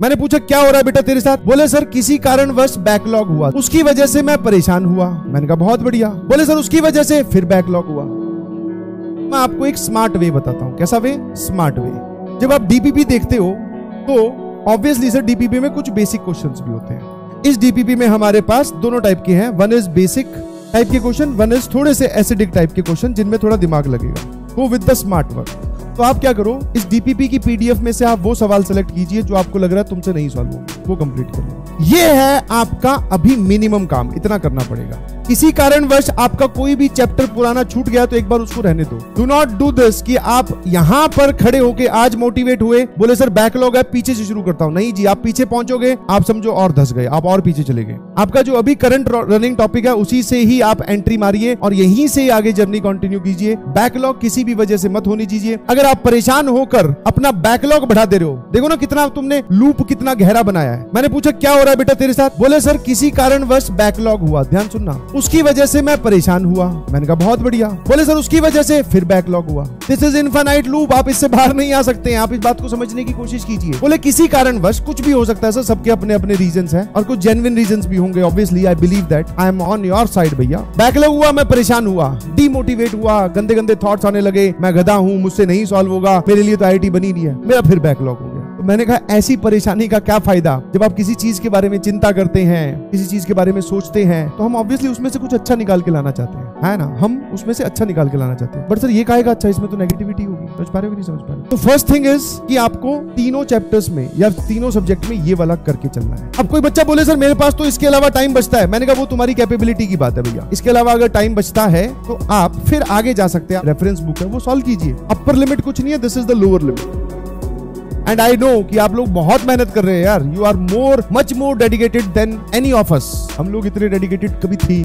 मैंने पूछा क्या हो रहा है बेटा तेरे साथ? बोले सर किसी कारणवश बैकलॉग हुआ, उसकी वजह से मैं परेशान हुआ। मैंने कहा बहुत बढ़िया। बोले सर उसकी वजह से फिर बैकलॉग हुआ। मैं आपको एक स्मार्ट वे बताता हूं। कैसा वे? Smart way. जब आप डीपीपी देखते हो तो ऑब्वियसली सर डीपीपी में कुछ बेसिक क्वेश्चंस भी होते हैं। इस डीपीपी में हमारे पास दोनों टाइप के हैं, वन इज बेसिक टाइप के क्वेश्चन, वन इज थोड़े से एसिडिक टाइप के क्वेश्चन जिनमें थोड़ा दिमाग लगेगा। Go with the smart work. तो आप क्या करो, इस डीपीपी की पीडीएफ में से आप वो सवाल सेलेक्ट कीजिए जो आपको लग रहा है तुमसे नहीं सॉल्व होगा, वो कंप्लीट कर लो। ये है आपका अभी मिनिमम काम, इतना करना पड़ेगा। किसी कारणवश आपका कोई भी चैप्टर पुराना छूट गया तो एक बार उसको रहने दो। डू नॉट डू दिस कि आप यहां पर खड़े होके आज मोटिवेट हुए, बोले सर बैकलॉग है पीछे से शुरू करता हूं। नहीं जी, आप पीछे पहुंचोगे, आप समझो और धस गए, आप और पीछे चले गए। आपका जो अभी करंट रनिंग टॉपिक है उसी से ही आप एंट्री मारिए और यहीं से आगे जर्नी कंटिन्यू कीजिए। बैकलॉग किसी भी वजह से मत होने दीजिए। अगर आप परेशान होकर अपना बैकलॉग बढ़ा दे रहे हो, देखो ना कितना तुमने लूप कितना गहरा बनाया है। मैंने पूछा क्या हो रहा है बेटा तेरे साथ? बोले सर किसी कारणवश बैकलॉग हुआ, ध्यान सुनना, उसकी वजह से मैं परेशान हुआ। मैंने कहा बहुत बढ़िया। बोले सर उसकी वजह से फिर बैकलॉग हुआ। दिस इज इनफाइनाइट लूप, आप इससे बाहर नहीं आ सकते हैं। आप इस बात को समझने की कोशिश कीजिए। बोले किसी कारणवश कुछ भी हो सकता है सर, सबके अपने अपने रीजंस हैं और कुछ जेन्युइन रीजंस भी होंगे। Obviously I believe that, I am on your side भैया। बैकलॉग हुआ, मैं परेशान हुआ, डिमोटिवेट हुआ, गंदे गंदे थॉट्स आने लगे, मैं गधा हूं, मुझसे नहीं सॉल्व होगा, मेरे लिए तो आईआईटी बनी नहीं है, मेरा फिर बैकलॉग हो गया। तो मैंने कहा ऐसी परेशानी का क्या फायदा? जब आप किसी चीज के बारे में चिंता करते हैं, किसी चीज के बारे में सोचते हैं, तो हम ऑब्वियसली उसमें से कुछ अच्छा निकाल के लाना चाहते हैं, है ना? हम उसमें से अच्छा निकाल के लाना चाहते हैं। बट सर ये कहेगा अच्छा इसमें तो नेगेटिविटी होगी, समझ पा रहे हो कि नहीं समझ पा रहे? तो फर्स्ट थिंग इज कि आपको तीनों चैप्टर्स में या तीनों सब्जेक्ट में ये वाला करके चलना है। अब कोई बच्चा बोले सर मेरे पास तो इसके अलावा टाइम बचता है, मैंने कहा वो तुम्हारी कैपेबिलिटी की बात है भैया। इसके अलावा अगर टाइम बचता है तो आप फिर आगे जा सकते हैं। रेफरेंस बुक है वो सॉल्व कीजिए। अपर लिमिट कुछ नहीं है, this is the lower limit. And I know कि आप लोग बहुत मेहनत कर रहे हैं यार। You are much more dedicated than any of us. हम लोग इतने डेडिकेटेड कभी थे